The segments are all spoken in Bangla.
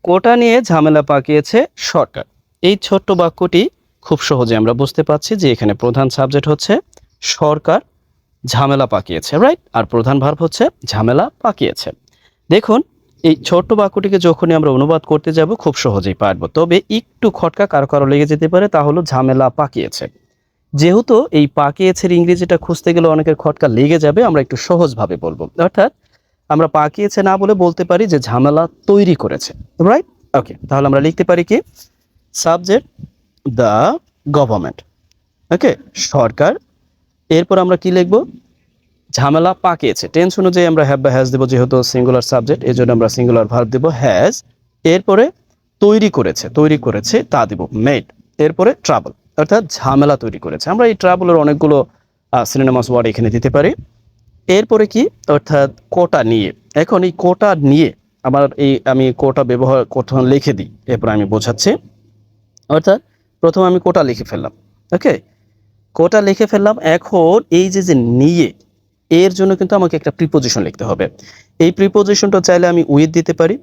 কোটা নিয়ে ঝামেলা পাকিয়েছে সরকার। এই ছোট্ট বাক্যটি খুব সহজে আমরা বুঝতে পারছি যে এখানে প্রধান সাবজেক্ট হচ্ছে সরকার ঝামেলা পাকিয়েছে, রাইট? আর প্রধান ভার্ব হচ্ছে ঝামেলা পাকিয়েছে। দেখুন, এই ছোট্ট বাক্যটিকে যখনই আমরা অনুবাদ করতে যাব খুব সহজেই পারবো, তবে একটু খটকা কারো কারো লেগে যেতে পারে, তা হলো ঝামেলা পাকিয়েছে। যেহেতু এই পাকিয়েছের ইংরেজিটা খুঁজতে গেলে অনেকের খটকা লেগে যাবে, আমরা একটু সহজভাবে বলবো। অর্থাৎ আমরা পাকিয়েছে না বলে বলতে পারি যে ঝামেলা তৈরি করেছে, রাইট? ওকে, তাহলে আমরা লিখতে পারি কি, সাবজেক্ট দ্য গভর্নমেন্ট, ওকে, সরকার। এরপর আমরা কি লিখবো, ঝামেলা পাকিয়েছে। টেন্স অনুযায়ী আমরা হ্যাভ বা হ্যাজ দেবো, যেহেতু সিঙ্গুলার সাবজেক্ট এই জন্য আমরা সিঙ্গুলার ভার্ব দেবো হ্যাজ। এরপরে তৈরি করেছে তা দেবো মেড। এরপরে ট্রাবল, অর্থাৎ ঝামেলা তৈরি করেছে। আমরা এই ট্রাবলের অনেকগুলো সিনোনিমাস ওয়ার্ড এখানে দিতে পারি। এরপরে কি, অর্থাৎ কোটা নিয়ে। এখন এই কোটা নিয়ে আমি কোটা ব্যবহার প্রথম লিখে দিই, এরপর আমি বোঝাচ্ছি। অর্থাৎ প্রথম আমি কোটা লিখে ফেললাম, ওকে, কোটা লিখে ফেললাম। এখন এই যে নিয়ে, এর জন্য কিন্তু আমাকে একটা প্রিপোজিশন লিখতে হবে। এই প্রিপোজিশনটা চাইলে আমি উইথ দিতে পারি,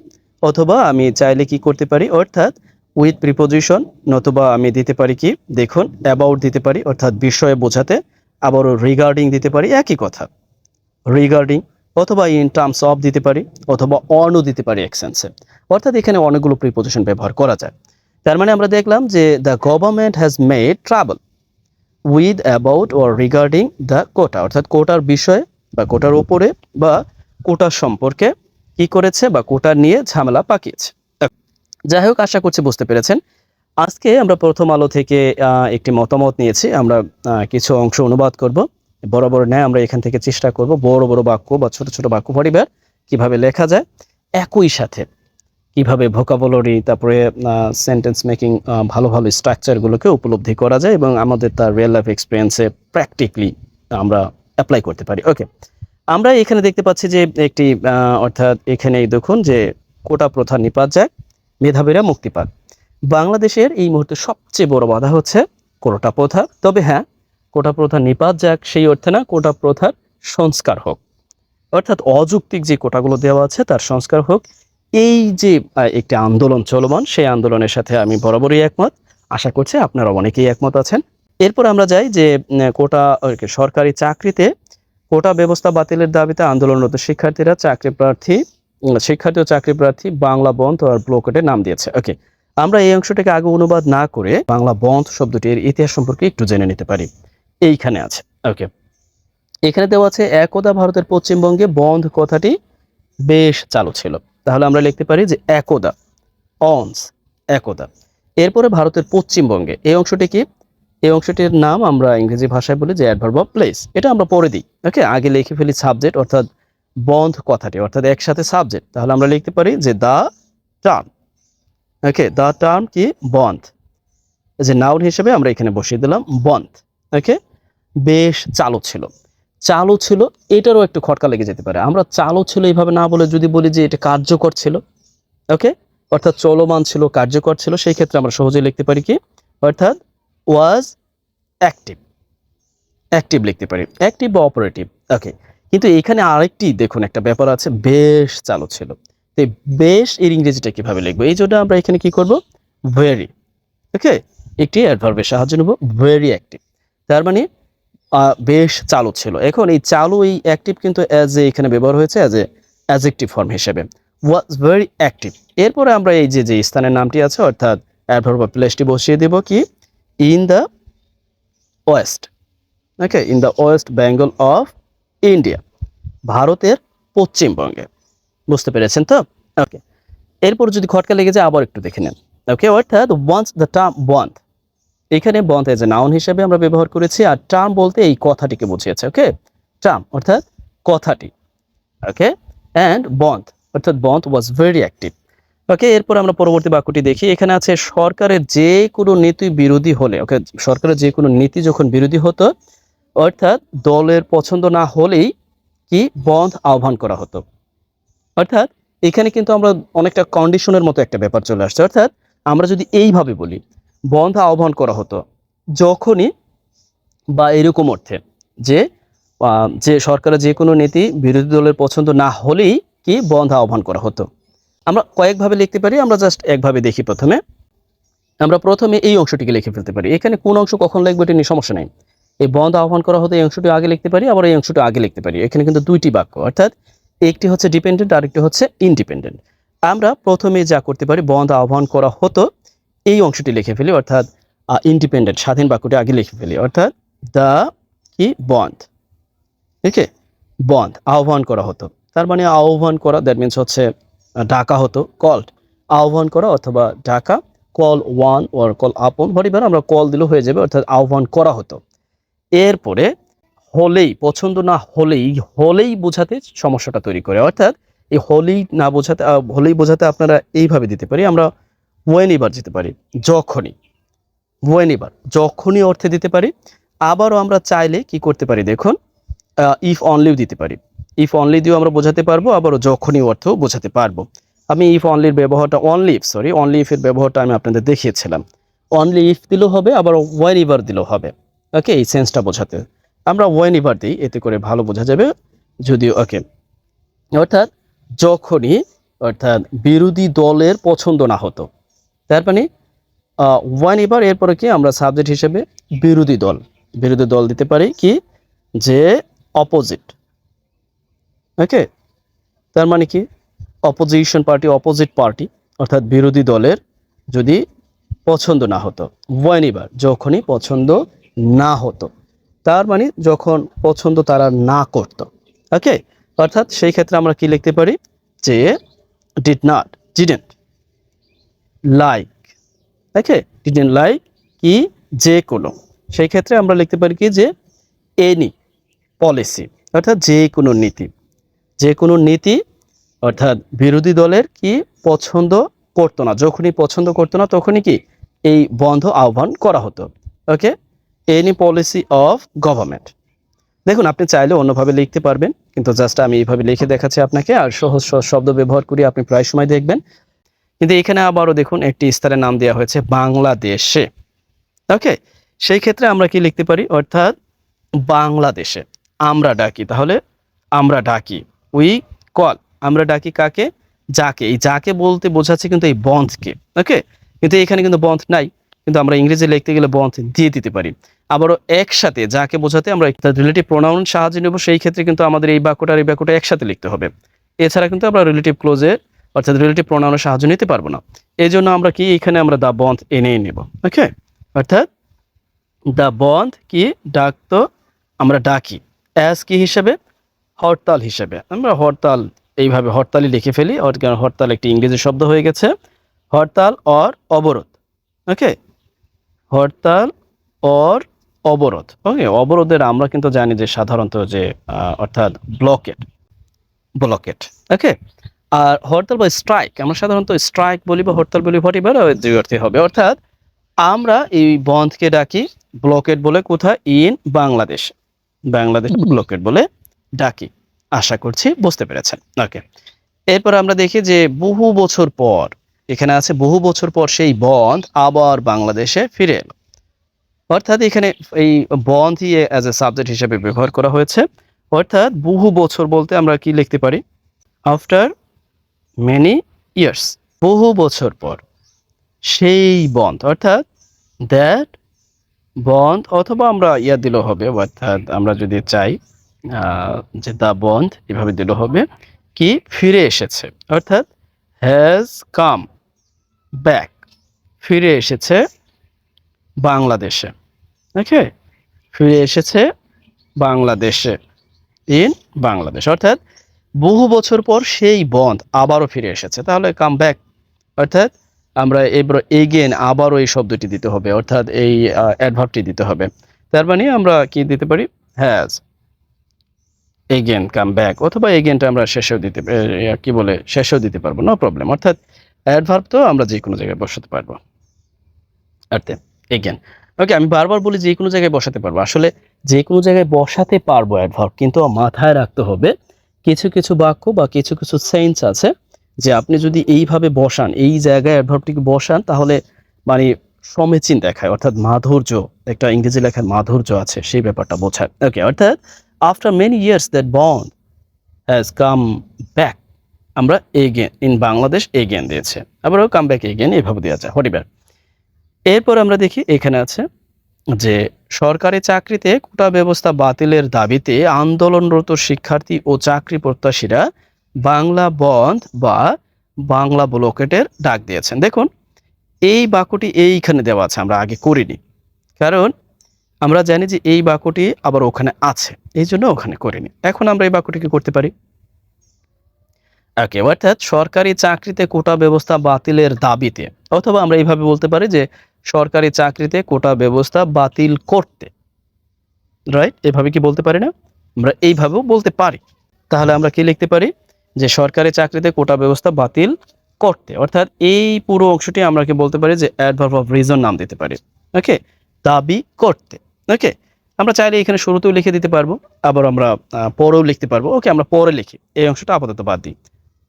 অথবা আমি চাইলে কি করতে পারি, অর্থাৎ উইথ প্রিপোজিশন, নতুবা আমি দিতে পারি কি, দেখুন, অ্যাবাউট দিতে পারি, অর্থাৎ বিষয়ে বোঝাতে। আবারও রিগার্ডিং দিতে পারি, একই কথা, রিগার্ডিং। অথবা ইন টার্মস অফ দিতে পারি, অথবা অনও দিতে পারি এক্সেন্সে। অর্থাৎ এখানে অনেকগুলো প্রিপোজিশন ব্যবহার করা যায়। তার মানে আমরা দেখলাম যে the government has made travel with about or regarding the quota, অর্থাৎ কোটার বিষয়ে বা কোটার ওপরে বা কোটার সম্পর্কে কি করেছে, বা কোটা নিয়ে ঝামেলা পাকিয়েছে। যাই হোক, আশা করছি বুঝতে পেরেছেন। আজকে আমরা প্রথম আলো থেকে একটি মতামত নিয়েছি। আমরা কিছু অংশ অনুবাদ করব। বরাবর ন্যায় আমরা এখান থেকে চেষ্টা করব বড় বড় বাক্য বা ছোট ছোট বাক্য পরিবার কিভাবে লেখা যায়, একই সাথে কিভাবে ভোকাবুলারি, তারপরে সেন্টেন্স মেকিং, ভালো ভালো স্ট্রাকচারগুলোকে উপলব্ধি করা যায় এবং আমাদের তার রিয়েল লাইফ এক্সপিরিয়েন্সে প্র্যাকটিক্যালি আমরা অ্যাপ্লাই করতে পারি। ওকে, আমরা এখানে দেখতে পাচ্ছি যে একটি অর্থাৎ এখানেই দেখুন যে কোটা প্রথা নিপাত যায়, মেধাবীরা মুক্তি পাক। বাংলাদেশের এই মুহূর্তে সবচেয়ে বড় বাধা হচ্ছে কোটা প্রথা। তবে হ্যাঁ, কোটা প্রথা নিপাত যাক সেই অর্থে না, কোটা প্রথার সংস্কার হোক, অর্থাৎ অযৌক্তিক যে কোটাগুলো দেওয়া আছে তার সংস্কার হোক। এই যে একটি আন্দোলন চলমান, সেই আন্দোলনের সাথে আমি বরাবরই একমত। আশা করছি আপনারা অনেকেই একমত আছেন। এরপর আমরা যাই যে কোটা সরকারি চাকরিতে কোটা ব্যবস্থা বাতিলের দাবিতে আন্দোলনরত শিক্ষার্থী ও চাকরি প্রার্থী বাংলা বন্ধ আর ব্লকেটে নাম দিয়েছে। ওকে, আমরা এই অংশটাকে আগে অনুবাদ না করে বাংলা বন্ধ শব্দটির ইতিহাস সম্পর্কে একটু জেনে নিতে পারি। এইখানে আছে, ওকে, এখানে দেওয়া আছে একদা ভারতের পশ্চিমবঙ্গে বন্ধ কথাটি বেশ চালু ছিল। তাহলে আমরা লিখতে পারি যে একদা, অনস, একদা। এরপরে ভারতের পশ্চিমবঙ্গে এই অংশটি কি, এই অংশটির নাম আমরা ইংরেজি ভাষায় বলি যে অ্যাডভার্ব অফ প্লেস। এটা আমরা পরে দিই, ওকে, আগে লিখে ফেলি সাবজেক্ট, অর্থাৎ বন্ধ কথাটি, অর্থাৎ একসাথে সাবজেক্ট। তাহলে আমরা লিখতে পারি যে the term, okay, the term কি, বন্ধ, যে নাউন হিসেবে আমরা এখানে বসিয়ে দিলাম বন্ধ। ওকে, বেশ চালু ছিল। চালু ছিল, এটারও একটু খটকা লেগে যেতে পারে। আমরা চালু ছিল এইভাবে না বলে যদি বলি যে এটা কার্যকর ছিল, ওকে, অর্থাৎ চলমান ছিল, কার্যকর ছিল, সেই ক্ষেত্রে আমরা সহজেই লিখতে পারি কি, অর্থাৎ ওয়াজ অ্যাক্টিভ, অ্যাক্টিভ লিখতে পারি, অ্যাক্টিভ বা অপারেটিভ। ওকে, কিন্তু এখানে আরেকটি দেখুন একটা ব্যাপার আছে, বেশ চালু ছিল। তো বেশ এর ইংরেজিটা কিভাবে লিখবো, এই জন্য আমরা এখানে কি করব, ভেরি, ওকে, একটি অ্যাডভার্বের সাহায্য নেব, ভেরি অ্যাক্টিভ। তার মানে বেশ চালু ছিল। এখন এই চালু, এই অ্যাক্টিভ কিন্তু এখানে ব্যবহার হয়েছে অ্যাডজেক্টিভ ফর্ম হিসেবে, ওয়াজ ভেরি অ্যাক্টিভ। এরপরে আমরা এই যে স্থানের নামটি আছে, অর্থাৎ অ্যাডভার্ব অফ প্লেসটি বসিয়ে দেব কি, in the West, okay, in the West Bengal of India, ভারতের পশ্চিমবঙ্গে। বুঝতে পেরেছেন তো? ওকে, এরপর যদি খটকা লেগে যায় আবার একটু দেখে নেন। ওকে, অর্থাৎ ওয়ান্স দ্য টার্ম বন্ধ, এখানে বন্ধ এজ এ নাউন হিসেবে আমরা ব্যবহার করেছি, আর টার্ম বলতে এই কথাটিকে বুঝিয়েছে। ওকে, টার্ম অর্থাৎ কথাটি, ওকে, অ্যান্ড বন্ধ অর্থাৎ বন্ধ ওয়াজ ভেরি অ্যাক্টিভ। ওকে, এরপর আমরা পরবর্তী বাক্যটি দেখি। এখানে আছে সরকারের যে কোনো নীতি বিরোধী হলে, ওকে, সরকারের যে কোনো নীতি যখন বিরোধী হতো, অর্থাৎ দলের পছন্দ না হলেই কি বন্ধ আহ্বান করা হতো। অর্থাৎ এখানে কিন্তু আমরা অনেকটা কন্ডিশনের মতো একটা ব্যাপার চলে আসছে। অর্থাৎ আমরা যদি এইভাবে বলি, বন্ধ আহ্বান করা হতো যখনই, বা এরকম অর্থে যে যে সরকারের যে কোনো নীতি বিরোধী দলের পছন্দ না হলেই কি বন্ধ আহ্বান করা হতো। আমরা কয়েকভাবে লিখতে পারি, আমরা জাস্ট একভাবে দেখি। আমরা প্রথমে এই অংশটিকে লিখে ফেলতে পারি। এখানে কোন অংশ কখন লিখবো এটা নিয়ে সমস্যা নাই। এই বন্ধ আহ্বান করা হতে এই অংশটি আগে লিখতে পারি, আবার এই অংশটি আগে লিখতে পারি। এখানে কিন্তু দুইটি বাক্য, অর্থাৎ একটি হচ্ছে ডিপেন্ডেন্ট আর একটি হচ্ছে ইন্ডিপেন্ডেন্ট। আমরা প্রথমে যা করতে পারি, বন্ধ আহ্বান করা হতো এই অংশটি লিখে ফেলি, অর্থাৎ ইন্ডিপেন্ডেন্ট স্বাধীন বাক্যটি আগে লিখে ফেলি, অর্থাৎ দ্য কি বন্ধ, ওকে, বন্ধ আহ্বান করা হতো। তার মানে আহ্বান করা, দ্যাট মিনস হচ্ছে ডাকা হতো, কল্ড, আহ্বান করা অথবা ডাকা, কল ওয়ান ওর কল আপন, হরিবার আমরা কল দিলেও হয়ে যাবে, অর্থাৎ আহ্বান করা হতো। এরপরে হলেই, পছন্দ না হলেই, হলেই বোঝাতে সমস্যাটা তৈরি করে, অর্থাৎ এই হলেই না বোঝাতে, হলেই বোঝাতে আপনারা এইভাবে দিতে পারি, আমরা ওয়েন এবার দিতে পারি, যখনই, ওয়েন এবার যখনই অর্থে দিতে পারি। আবারও আমরা চাইলে কি করতে পারি দেখুন, ইফ অনলিও দিতে পারি, ইফ অনলি দিয়েও আমরা বোঝাতে পারবো, আবারও যখনই অর্থ বোঝাতে পারবো। আমি ইফ অনলির ব্যবহারটা, অনলি ইফের ব্যবহারটা আমি আপনাদের দেখিয়েছিলাম। অনলি ইফ দিলেও হবে, আবার ওয়েন এভার দিলেও হবে, ওকে, এই সেন্সটা বোঝাতে আমরা ওয়েন এভার দিই, এতে করে ভালো বোঝা যাবে যদিও, ওকে। অর্থাৎ যখনই, অর্থাৎ বিরোধী দলের পছন্দ না হতো, তার মানে ওয়েন এভার, এরপরে কি আমরা সাবজেক্ট হিসেবে বিরোধী দল দিতে পারি, কি যে অপোজিট, ওকে, তার মানে কি অপোজিশন পার্টি, অপোজিট পার্টি, অর্থাৎ বিরোধী দলের যদি পছন্দ না হতো, ওয়েন এভার যখনই পছন্দ না হতো, তার মানে যখন পছন্দ তারা না করত, ওকে। অর্থাৎ সেই ক্ষেত্রে আমরা কি লিখতে পারি, যে didn't like, okay, didn't like কি যে কোনো, সেই ক্ষেত্রে আমরা লিখতে পারি কি যে এনি পলিসি, অর্থাৎ যে কোনো নীতি, অর্থাৎ বিরোধী দলের কি পছন্দ করতো না, যখনই পছন্দ করতো না তখনই কি এই বন্ধ আহ্বান করা হতো, ওকে, এনি পলিসি অফ গভর্নমেন্ট। দেখুন আপনি চাইলে অন্যভাবে লিখতে পারবেন, কিন্তু জাস্ট আমি এইভাবে লিখে দেখাচ্ছি আপনাকে, আর সহজ সহজ শব্দ ব্যবহার করি, আপনি প্রায় সময় দেখবেন। কিন্তু এখানে আবারও দেখুন একটি স্থানের নাম দেওয়া হয়েছে বাংলাদেশে, ওকে, সেই ক্ষেত্রে আমরা কি লিখতে পারি, অর্থাৎ বাংলাদেশে আমরা ডাকি, তাহলে আমরা ডাকি, উই কল, আমরা ডাকি কাকে, যাকে, এই যাকে বলতে বোঝাচ্ছে কিন্তু এই বন্ধকে, ওকে, কিন্তু এখানে কিন্তু বন্ধ নাই, কিন্তু আমরা ইংরেজি লিখতে গেলে বন্ধ দিয়ে দিতে পারি। আবারও একসাথে যাকে বোঝাতে আমরা একটা রিলেটিভ প্রোনাউন সাহায্য নেব, সেই ক্ষেত্রে কিন্তু আমাদের এই বাক্যটা একসাথে লিখতে হবে, এছাড়া কিন্তু আমরা রিলেটিভ ক্লোজে, অর্থাৎ রিলেটিভ প্রোনাউনের সাহায্য নিতে পারবো না। এই জন্য আমরা কি এখানে আমরা দা বন্ধ এনেই নেব, ওকে, অর্থাৎ দা বন্ধ কি ডাকতো, আমরা ডাকি অ্যাজ কি হিসেবে, হরতাল হিসেবে, আমরা হরতাল এইভাবে হরতালই লিখে ফেলি, কারণ হরতাল একটি ইংরেজি শব্দ হয়ে গেছে, হরতাল অর অবরোধ, ওকে, হরতাল অর অবরোধ, ওকে। অবরোধের আমরা কিন্তু জানি যে সাধারণত যে অর্থাৎ ব্লকেট, ওকে। আর হরতাল বা স্ট্রাইক আমরা সাধারণত স্ট্রাইক বলি বা হরতাল বলি, হোয়াটএভার দুই অর্থে হবে। অর্থাৎ আমরা এই বন্ধকে ডাকি ব্লকেট বলে, কোথায়, ইন বাংলাদেশ ব্লকেট বলে ডাকি। আশা করছি বুঝতে পেরেছেন, ওকে। এরপর আমরা দেখি যে বহু বছর পর, এখানে আছে বহু বছর পর সেই বন্ধ আবার বাংলাদেশে ফিরে এলো, অর্থাৎ এখানে এই বন্ধই অ্যাজ এ সাবজেক্ট হিসেবে ব্যবহার করা হয়েছে, অর্থাৎ বহু বছর বলতে আমরা কি লিখতে পারি, আফটার মেনি ইয়ার্স, বহু বছর পর সেই বন্ধ, অর্থাৎ দ্যাট বন্ধ, অথবা আমরা ইয়া দিলেও হবে, অর্থাৎ আমরা যদি চাই যে দা বন্ধ এভাবে দিলেও হবে, কি ফিরে এসেছে, অর্থাৎ হ্যাজ কাম ব্যাক, ফিরে এসেছে বাংলাদেশে, ওকে, ফিরে এসেছে বাংলাদেশে, ইন বাংলাদেশ, অর্থাৎ বহু বছর পর সেই বন্ধ আবারও ফিরে এসেছে, তাহলে কাম ব্যাক, অর্থাৎ আমরা এবার এগেন আবারও এই শব্দটি দিতে হবে, অর্থাৎ এই অ্যাডভার্বটি দিতে হবে। তার মানে আমরা কি দিতে পারি, হ্যাজ এগেন কাম ব্যাক, অথবা এগেনটা আমরা শেষেও দিতে পারবো, নো প্রবলেম। অর্থাৎ অ্যাডভার্ব তো আমরা যে কোনো জায়গায় বসাতে পারবো, অর্থাৎ এগেন, ওকে। আমি বারবার বলি যে কোনো জায়গায় বসাতে পারবো, আসলে যে কোনো জায়গায় বসাতে পারবো অ্যাডভার্ব, কিন্তু মাথায় রাখতে হবে কিছু কিছু বাক্য বা কিছু কিছু সেন্স আছে যে আপনি যদি এইভাবে বসান, এই জায়গায় অ্যাডভার্বটিকে বসান, তাহলে মানে সমীচীন দেখায়, অর্থাৎ মাধুর্য, একটা ইংরেজি লেখার মাধুর্য আছে, সেই ব্যাপারটা বোঝায়, ওকে। অর্থাৎ after many years that bond has come back, আমরা এগেন ইন বাংলাদেশ এগেন দিয়েছে, আবারও কাম ব্যাক এগেন এভাবে দেওয়া যায় হরিবার। এরপর আমরা দেখি এখানে আছে যে সরকারি চাকরিতে কোটা ব্যবস্থা বাতিলের দাবিতে আন্দোলনরত শিক্ষার্থী ও চাকরি প্রত্যাশীরা বাংলা বন্ধ বা বাংলা ব্লকেটের ডাক দিয়েছেন। দেখুন এই বাক্যটি এইখানে দেওয়া আছে, আমরা আগে করিনি, কারণ আমরা জানি যে এই বাক্যটি আবার ওখানে আছে, এই জন্য ওখানে করিনি। এখন আমরা এই বাক্যটিকে করতে পারি। ওকে, অর্থাৎ সরকারি চাকরিতে কোটা ব্যবস্থা বাতিলের দাবিতে, অথবা আমরা এইভাবে বলতে পারি যে সরকারি চাকরিতে কোটা ব্যবস্থা বাতিল করতে, রাইট? এভাবে কি বলতে পারি না? আমরা এইভাবেও বলতে পারি। তাহলে আমরা কি লিখতে পারি যে সরকারি চাকরিতে কোটা ব্যবস্থা বাতিল করতে, অর্থাৎ এই পুরো অংশটি আমরা কি বলতে পারি যে অ্যাডভার্ব অফ রিজন নাম দিতে পারি। ওকে, দাবি করতে। ওকে, আমরা চাইলে এখানে শুরুতেও লিখে দিতে পারবো, আবার আমরা পরেও লিখতে পারবো। ওকে, আমরা পরে লিখি, এই অংশটা আপাতত বাদ দিই,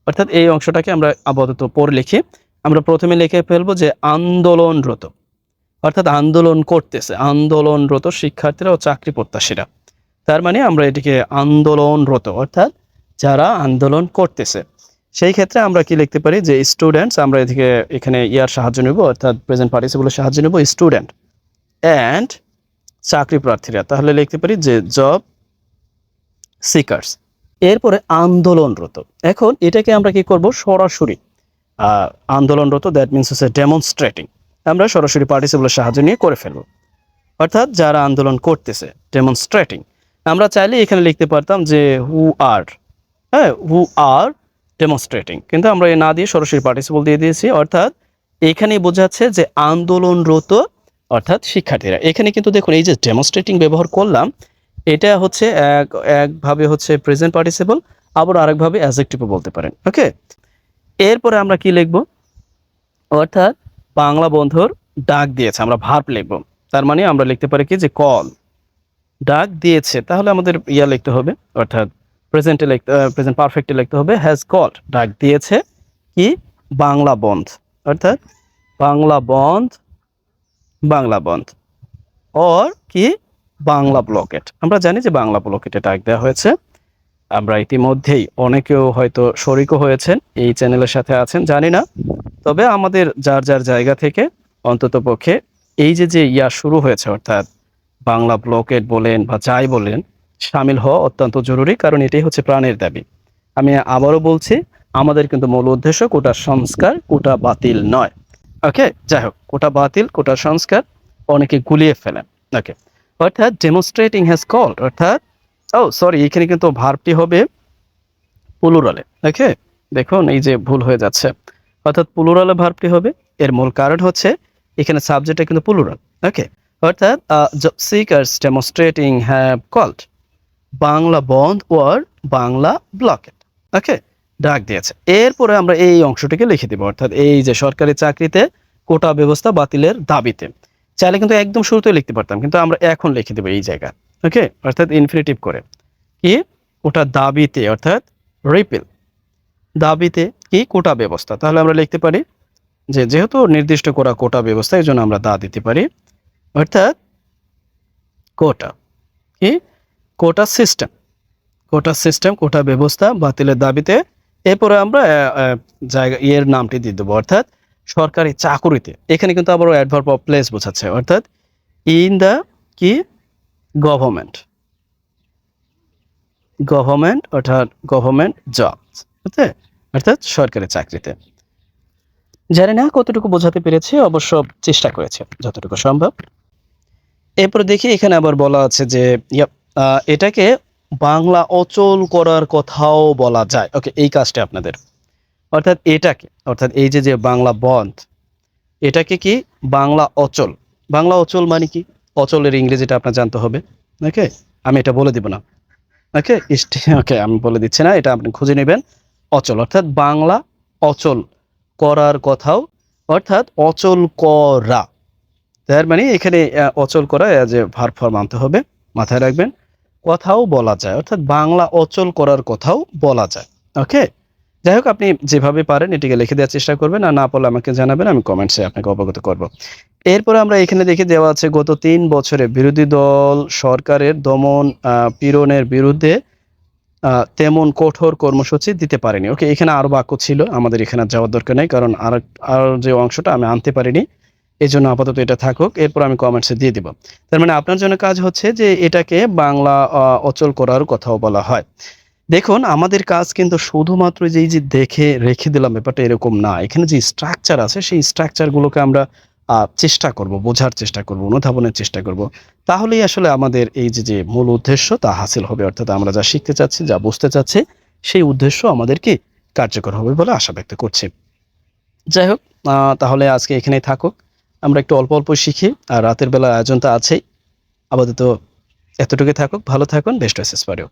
অর্থাৎ এই অংশটাকে আমরা আপাতত পরে লিখি। আমরা প্রথমে লিখে ফেলবো যে আন্দোলনরত, অর্থাৎ আন্দোলন করতেছে, আন্দোলনরত শিক্ষার্থীরা ও চাকরি প্রত্যাশীরা। তার মানে আমরা এটিকে আন্দোলনরত, অর্থাৎ যারা আন্দোলন করতেছে। সেই ক্ষেত্রে আমরা কি লিখতে পারি যে স্টুডেন্টস, আমরা এদিকে এখানে ইয়ার সাহায্য নেব, অর্থাৎ প্রেজেন্ট পার্টিসিপলের সাহায্য নেব, স্টুডেন্ট অ্যান্ড চাকরি প্রার্থীরা। তাহলে লিখতে পারি যে জব সিকার্স। এরপরে আন্দোলনরত, এখন এটাকে আমরা কি করব সরাসরি আন্দোলনরত, দ্যাট মিনস হচ্ছে ডেমনস্ট্রেটিং, আমরা সরাসরি পার্টিসিপলের সাহায্য নিয়ে করে ফেলব, অর্থাৎ যারা আন্দোলন করতেছে, ডেমনস্ট্রেটিং। আমরা চাইলে এখানে লিখতে পারতাম যে হু আর, হ্যাঁ, হু আর ডেমনস্ট্রেটিং, কিন্তু আমরা এ না দিয়ে সরাসরি পার্টিসিপল দিয়ে দিয়েছি, অর্থাৎ এখানেই বোঝাচ্ছে যে আন্দোলনরত অর্থাৎ শিক্ষার্থীরা। এখানে কিন্তু দেখুন এই যে ডেমনস্ট্রেটিং ব্যবহার করলাম, এটা হচ্ছে একভাবে হচ্ছে প্রেজেন্ট পার্টিসিপল, আবার আরেকভাবে অ্যাডজেক্টিভও বলতে পারেন। ওকে, এরপরে আমরা কি লিখব, অর্থাৎ বাংলা বন্ধুর ডাক দিয়েছে, আমরা ভার্ব লিখব। তার মানে আমরা লিখতে পারি কি যে কল, ডাক দিয়েছে, তাহলে আমাদের ইয়া লিখতে হবে, অর্থাৎ প্রেজেন্টে লিখতে, প্রেজেন্ট পারফেক্টে লিখতে হবে হ্যাজ কল্ড, ডাক দিয়েছে কি বাংলা বন্ধ, অর্থাৎ বাংলা বন্ধ, বাংলা বন্ধ, অর কি বাংলা ব্লকেট। আমরা জানি যে বাংলা ব্লকেটে ডাক দেওয়া হয়েছে। আমরা ইতিমধ্যেই অনেকেও হয়তো শরিকও হয়েছেন, এই চ্যানেলের সাথে আছেন জানি না, তবে আমাদের যার যার জায়গা থেকে অন্ততপক্ষে এই যে ইয়া শুরু হয়েছে, অর্থাৎ বাংলা ব্লকেট বলেন বা যাই বলেন, সামিল হওয়া অত্যন্ত জরুরি, কারণ এটাই হচ্ছে প্রাণের দাবি। আমি আবারও বলছি, আমাদের কিন্তু মূল উদ্দেশ্য কোটা সংস্কার, কোটা বাতিল নয়। ওকে, যাই হোক, কোটা বাতিল, কোটা সংস্কার অনেকে গুলিয়ে ফেলেন। ওকে, অর্থাৎ ডেমনস্ট্রেটিং হ্যাজ কল্ড, অর্থাৎ সরি, এখানে কিন্তু ভার্বটি হবে প্লুরালে। ওকে, দেখুন এই যে ভুল হয়ে যাচ্ছে, অর্থাৎ প্লুরালে ভার্বটি হবে। এর মূল কারণ হচ্ছে এখানে সাবজেক্টটা কিন্তু প্লুরাল। ওকে, অর্থাৎ job seekers demonstrating have called Bangla bandh or Bangla blockade. ওকে, ডাক দিয়েছে। এরপরে আমরা এই অংশটিকে লিখে দিব, অর্থাৎ এই যে সরকারি চাকরিতে কোটা ব্যবস্থা বাতিলের দাবিতে। চাইলে কিন্তু একদম শুরুতে লিখতে পারতাম, কিন্তু আমরা এখন লিখে দেবো এই জায়গায়। ওকে, অর্থাৎ ইনফিনিটিভ করে কি কোটা দাবিতে, অর্থাৎ রিপিল, দাবিতে কি কোটা ব্যবস্থা। তাহলে আমরা লিখতে পারি যে যেহেতু নির্দিষ্ট করা কোটা ব্যবস্থা, এই জন্য আমরা দা দিতে পারি, অর্থাৎ কোটা কি কোটা সিস্টেম, কোটা সিস্টেম, কোটা ব্যবস্থা বাতিলের দাবিতে। এরপরে আমরা জায়গা এর নামটি দিয়ে দেবো, অর্থাৎ সরকারি চাকুরিতে। এখানে কিন্তু আবারও অ্যাডভার্ব অফ প্লেস বোঝাচ্ছে, অর্থাৎ ইন দ্য কি গভর্নমেন্ট, গভর্নমেন্ট অর্থাৎ গভর্নমেন্ট জবস, অর্থাৎ সরকারি চাকরিতে। জানি না কতটুকু বোঝাতে পেরেছি, অবশ্য চেষ্টা করেছে যতটুকু সম্ভব। এরপরে দেখি এখানে আবার বলা আছে যে এটাকে বাংলা অচল করার কথাও বলা যায়। ওকে, এই কাজটা আপনাদের, অর্থাৎ এটাকে, অর্থাৎ এই যে বাংলা বন্ধ, এটাকে কি বাংলা অচল। বাংলা অচল মানে কি, অচলের ইংরেজিটা আপনার জানতে হবে। ওকে, আমি এটা বলে দিব না। ওকে, ওকে, আমি বলে দিচ্ছি না, এটা আপনি খুঁজে নেবেন। অচল অর্থাৎ বাংলা অচল করার কথাও, অর্থাৎ অচল করা, তার মানে এখানে অচল করা যে ভার্ব ফর্ম আনতে হবে, মাথায় রাখবেন। কথাও বলা যায়, অর্থাৎ বাংলা অচল করার কথাও বলা যায়। ওকে, যাই হোক, আপনি যেভাবে পারেন এটিকে লিখে দেওয়ার চেষ্টা করবেন, আর না পারলে আমাকে জানাবেন, আমি কমেন্টসে আপনাকে অবগত করব। এরপরে আমরা এখানে দেখে দেওয়া আছে গত 3 বছরে বিরোধী দল সরকারের দমন পীড়নের বিরুদ্ধে তেমন কঠোর কর্মসূচি দিতে পারেনি। ওকে, এখানে আরো বাক্য ছিল, আমাদের এখানে আর যাওয়ার দরকার নেই, কারণ আর যে অংশটা আমি আনতে পারিনি, এজন্য আপাতত এটা থাকুক। এরপর আমি কমেন্টসে দিয়ে দিব। তার মানে আপনার জন্য কাজ হচ্ছে যে এটাকে বাংলা অচল করার কথাও বলা হয়। দেখুন, আমাদের কাজ কিন্তু শুধুমাত্র যে এই যে দেখে রেখে দিলাম ব্যাপারটা এরকম না। এখানে যে স্ট্রাকচার আছে সেই স্ট্রাকচার গুলোকে আমরা চেষ্টা করব, বোঝার চেষ্টা করব, অনুধাবনের চেষ্টা করব। তাহলেই আসলে আমাদের এই যে মূল উদ্দেশ্য তা হাসিল হবে। অর্থাৎ আমরা যা শিখতে চাচ্ছি, যা বুঝতে চাচ্ছি, সেই উদ্দেশ্য আমাদের কি কার্যকর হবে বলে আশা ব্যক্ত করছি। যাই হোক, তাহলে আজকে এখানেই থাকুক। আমরা একটু অল্প, অল্প শিখি। আর রাতের বেলা আয়োজন তো আছেই। আপাতত এতটুকুই থাকুক। ভালো থাকুন। Best wishes for you.